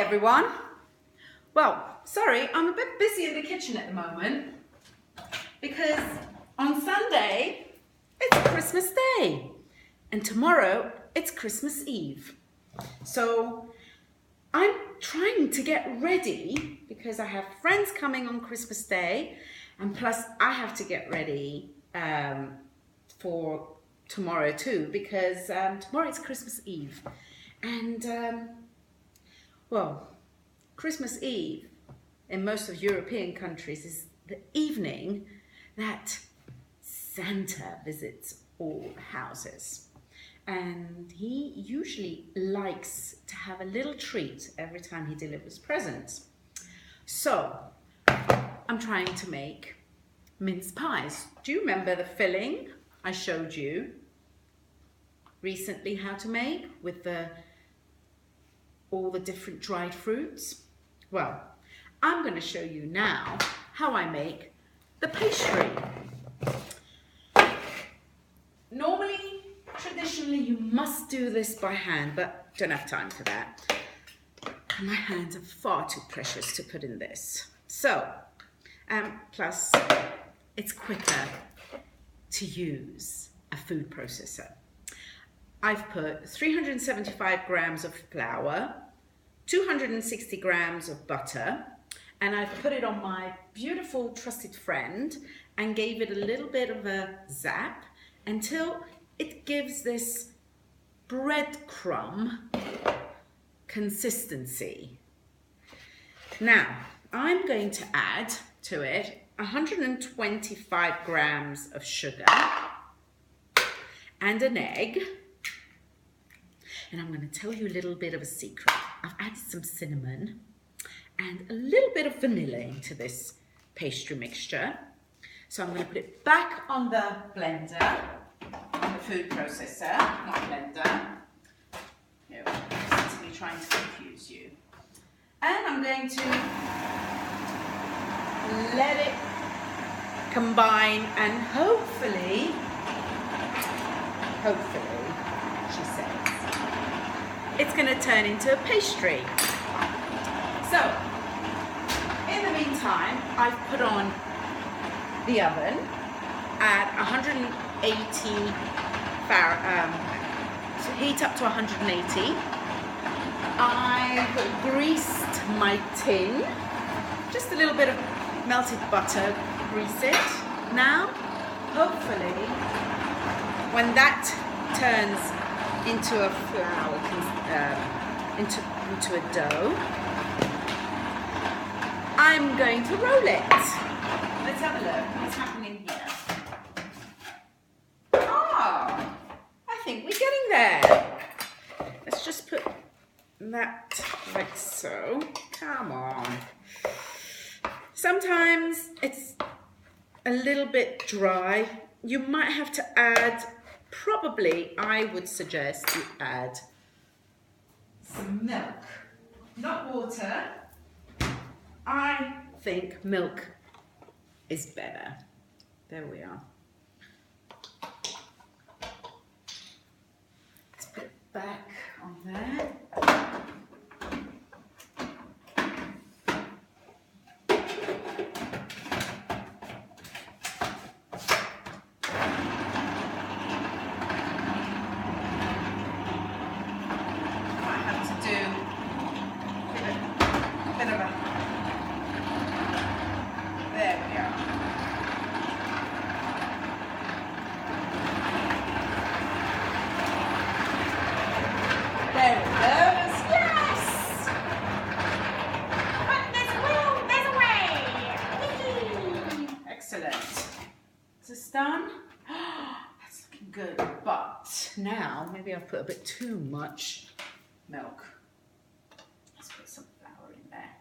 everyone. Well, sorry, I'm a bit busy in the kitchen at the moment because on Sunday it's Christmas Day and tomorrow it's Christmas Eve. So I'm trying to get ready because I have friends coming on Christmas Day, and plus I have to get ready for tomorrow too, because tomorrow it's Christmas Eve. And well, Christmas Eve in most of European countries is the evening that Santa visits all houses. And he usually likes to have a little treat every time he delivers presents. So I'm trying to make mince pies. Do you remember the filling I showed you recently how to make with all the different dried fruits? Well, I'm going to show you now how I make the pastry. Traditionally, you must do this by hand, but don't have time for that. My hands are far too precious to put in this. So, plus it's quicker to use a food processor. I've put 375 grams of flour, 260 grams of butter, and I've put it on my beautiful trusted friend and gave it a little bit of a zap until it gives this breadcrumb consistency. Now, I'm going to add to it 125 grams of sugar and an egg. And I'm going to tell you a little bit of a secret. I've added some cinnamon and a little bit of vanilla into this pastry mixture. So I'm going to put it back on the blender, on the food processor, not blender. No, it's me trying to confuse you. And I'm going to let it combine and hopefully, she says, it's going to turn into a pastry. So, in the meantime, I've put on the oven at 180 so heat up to 180. I've greased my tin, just a little bit of melted butter, grease it. Now, hopefully, when that turns into a flour, into a dough, I'm going to roll it. Let's have a look. What's happening here? Ah, I think we're getting there. Let's just put that like so. Come on. Sometimes it's a little bit dry. You might have to add, probably I would suggest you add some milk, not water. I think milk is better. There we are. Let's put it back on there. There it goes. Yes! But there's a will, there's a way. Excellent. Is this done? That's looking good. But now, maybe I've put a bit too much milk. Let's put some flour in there.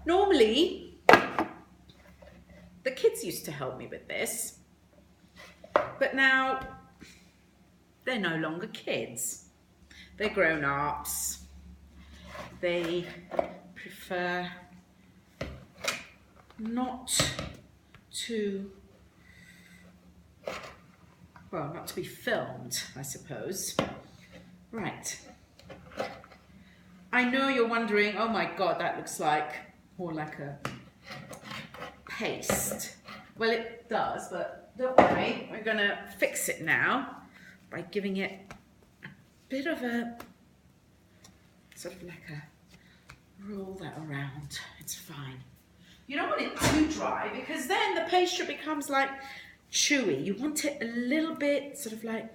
Normally, the kids used to help me with this, but now they're no longer kids. They're grown-ups. They prefer not to, well, not to be filmed, I suppose. Right. I know you're wondering, oh my God, that looks like more like a paste. Well, it does, but don't worry. We're gonna fix it now by giving it a bit of a, sort of like a, roll that around. It's fine. You don't want it too dry because then the pastry becomes like chewy. You want it a little bit sort of like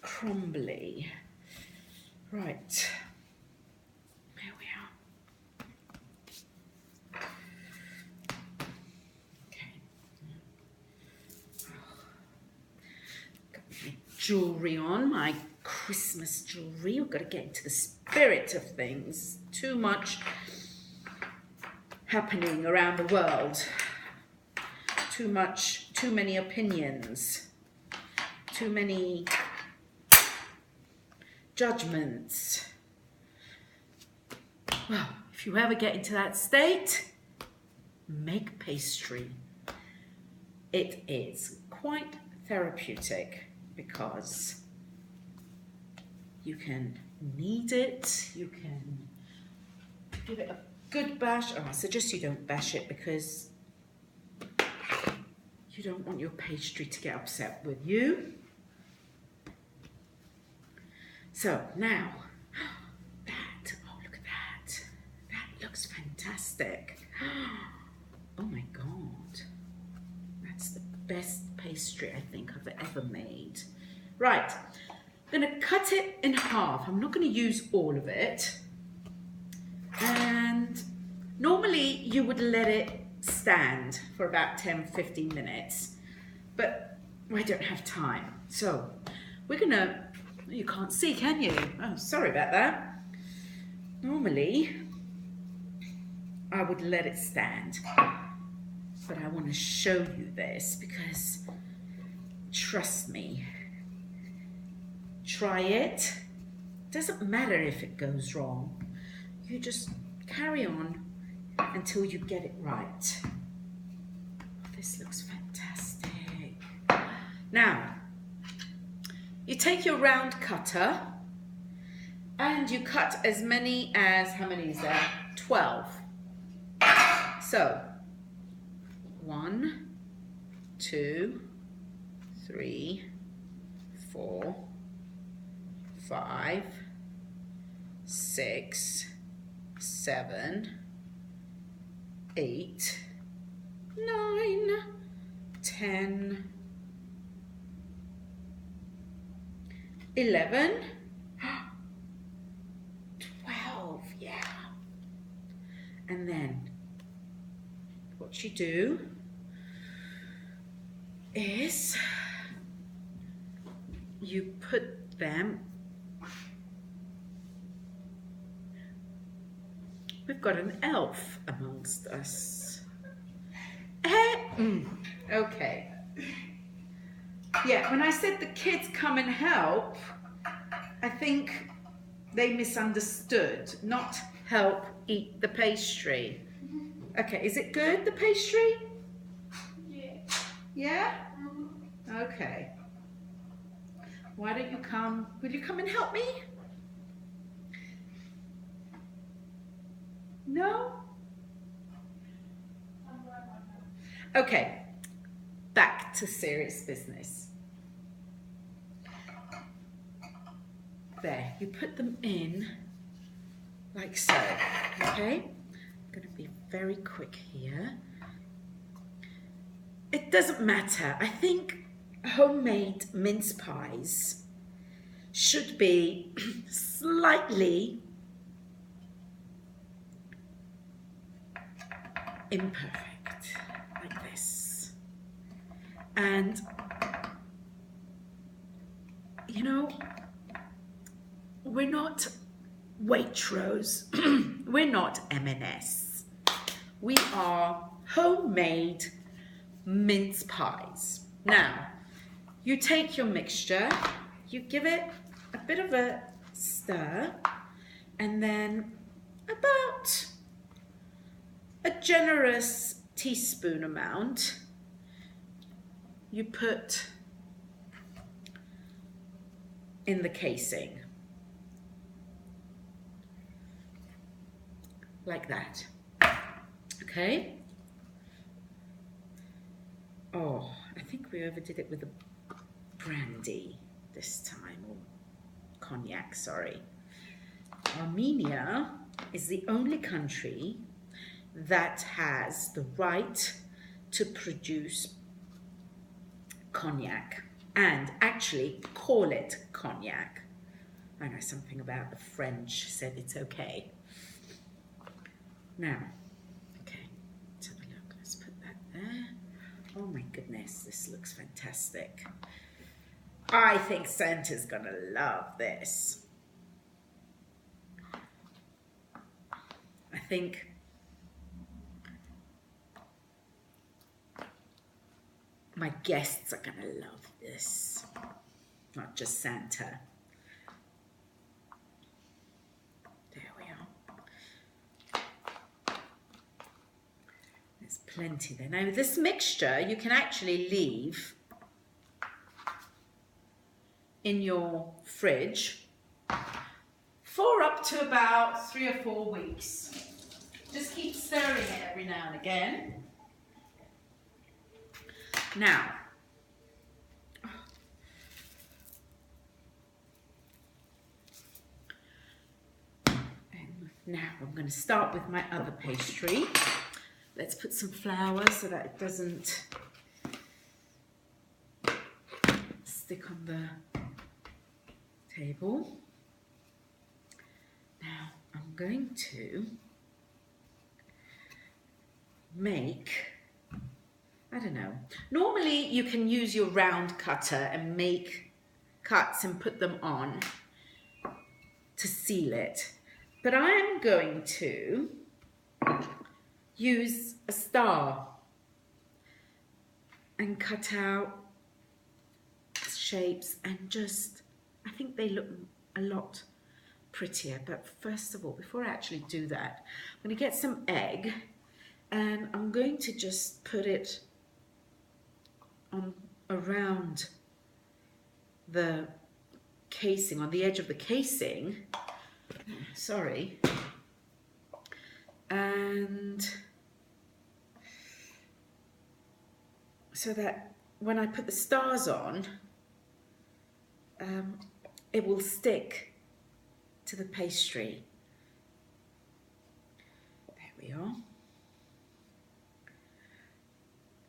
crumbly. Right. Here we are. Okay. Got my jewellery on, my Christmas jewellery. We've got to get into the spirit of things. Too much happening around the world. Too many opinions. Too many judgments. Well, if you ever get into that state, make pastry. It is quite therapeutic because you can knead it, you can give it a good bash. Oh, I suggest you don't bash it because you don't want your pastry to get upset with you. So now, oh look at that. That looks fantastic. Oh my God. That's the best pastry I think I've ever made. Right, I'm gonna cut it in half. I'm not gonna use all of it. And normally you would let it stand for about 10-15 minutes, but I don't have time. So we're gonna, you can't see, can you? Oh, sorry about that. Normally I would let it stand, but I want to show you this because trust me, try it. Doesn't matter if it goes wrong. You just carry on until you get it right. Oh, this looks fantastic. Now, you take your round cutter and you cut as many as, how many is there? 12. So, 1, 2, 3, 4, 5, 6, 7, 8, 9, 10, 11, 12, yeah. And then what you do is you put them, we've got an elf amongst us. Okay. Yeah, when I said the kids come and help, I think they misunderstood. Not help eat the pastry. Okay, is it good, the pastry? Yeah. Yeah? Okay. Why don't you come? Will you come and help me? No? Okay, back to serious business. There, you put them in like so, okay? I'm gonna be very quick here. It doesn't matter. I think homemade mince pies should be slightly imperfect, like this. And, you know, we're not Waitrose, we're not M&S. We are homemade mince pies. Now, you take your mixture, you give it a bit of a stir, and then about a generous teaspoon amount you put in the casing, like that. Okay. Oh, I think we overdid it with the brandy this time, or cognac, sorry. Armenia is the only country that has the right to produce cognac and actually call it cognac. I know something about the French said it's okay. Now, okay, let's have a look. Let's put that there. Oh my goodness, this looks fantastic. I think Santa's gonna love this. I think my guests are gonna love this, not just Santa. There we are. There's plenty there. Now this mixture you can actually leave in your fridge for up to about 3 or 4 weeks. Just keep stirring it every now and again. Now, I'm going to start with my other pastry. Let's put some flour so that it doesn't stick on the table. Now, I'm going to make, I don't know, normally you can use your round cutter and make cuts and put them on to seal it. But I am going to use a star and cut out shapes and just, I think they look a lot prettier. But first of all, before I actually do that, I'm going to get some egg and I'm going to just put it on around the casing, on the edge of the casing, sorry, and so that when I put the stars on, it will stick to the pastry. There we are.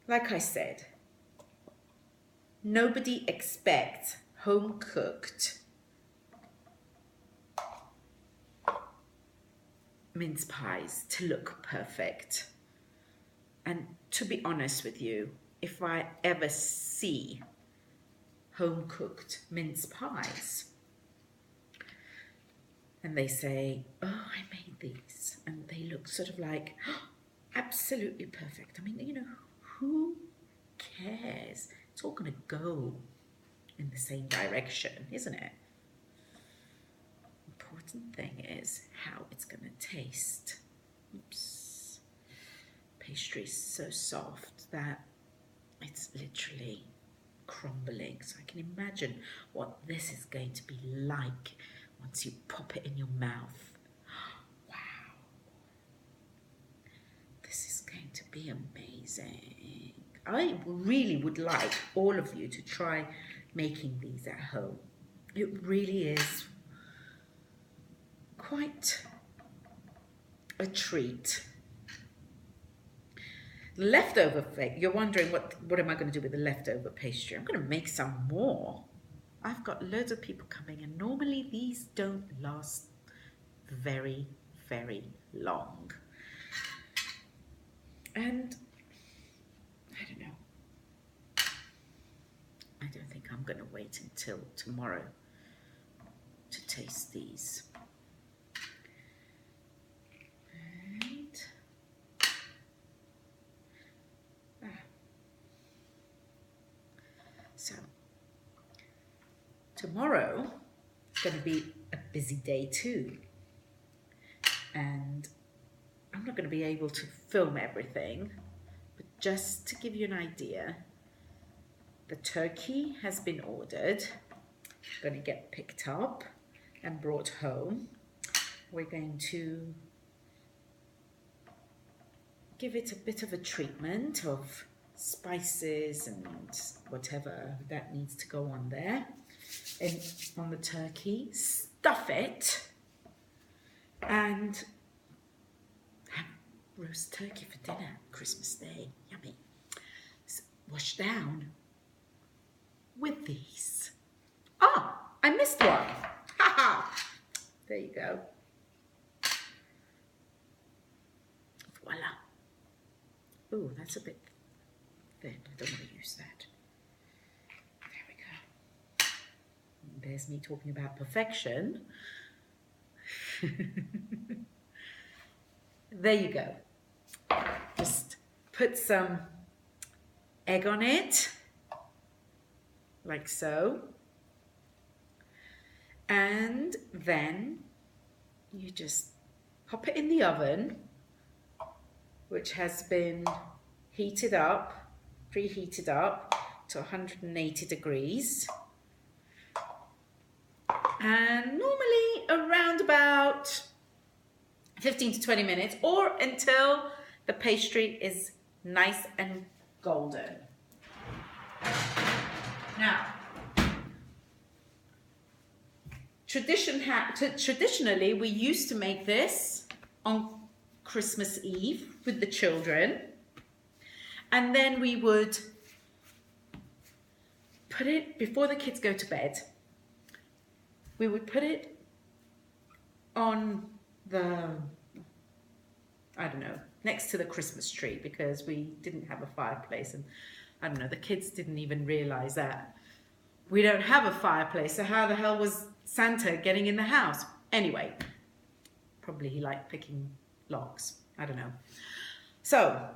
Like I said, nobody expects home-cooked mince pies to look perfect. And to be honest with you, if I ever see home-cooked mince pies and they say, oh, I made these, and they look sort of like, oh, absolutely perfect. I mean, you know, who cares? It's all going to go in the same direction, isn't it? Important thing is how it's going to taste. Oops. Pastry is so soft that it's literally crumbling. So I can imagine what this is going to be like once you pop it in your mouth. Wow. This is going to be amazing. I really would like all of you to try making these at home. It really is quite a treat. Leftover, you're wondering what am I going to do with the leftover pastry? I'm going to make some more. I've got loads of people coming and normally these don't last very, very long. And I don't know. I don't think I'm going to wait until tomorrow to taste these. Right. So tomorrow is going to be a busy day too. And I'm not going to be able to film everything, but just to give you an idea, the turkey has been ordered, going to get picked up and brought home. We're going to give it a bit of a treatment of spices and whatever that needs to go on there. And on the turkey, stuff it, and have roast turkey for dinner, Christmas Day. Yummy. So, wash down with these. Ah, I missed one. Ha! There you go. Voila. Oh, that's a bit thin. I don't want to use that. There we go. And there's me talking about perfection. There you go. Just put some egg on it, like so. And then you just pop it in the oven, which has been heated up, preheated up to 180 degrees. And normally around about 15 to 20 minutes, or until the pastry is nice and golden. Now, traditionally we used to make this on Christmas Eve with the children, and then we would put it before the kids go to bed. We would put it on the, I don't know, next to the Christmas tree, because we didn't have a fireplace, and I don't know, the kids didn't even realize that we don't have a fireplace, so how the hell was Santa getting in the house? Anyway, probably he liked picking logs, I don't know. So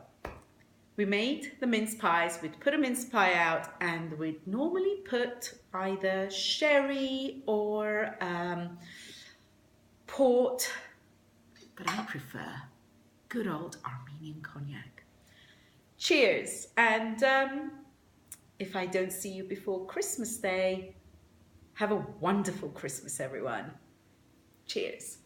we made the mince pies. We'd put a mince pie out, and we'd normally put either sherry or port, but I prefer good old Armenian cognac. Cheers, and if I don't see you before Christmas Day, have a wonderful Christmas, everyone. Cheers.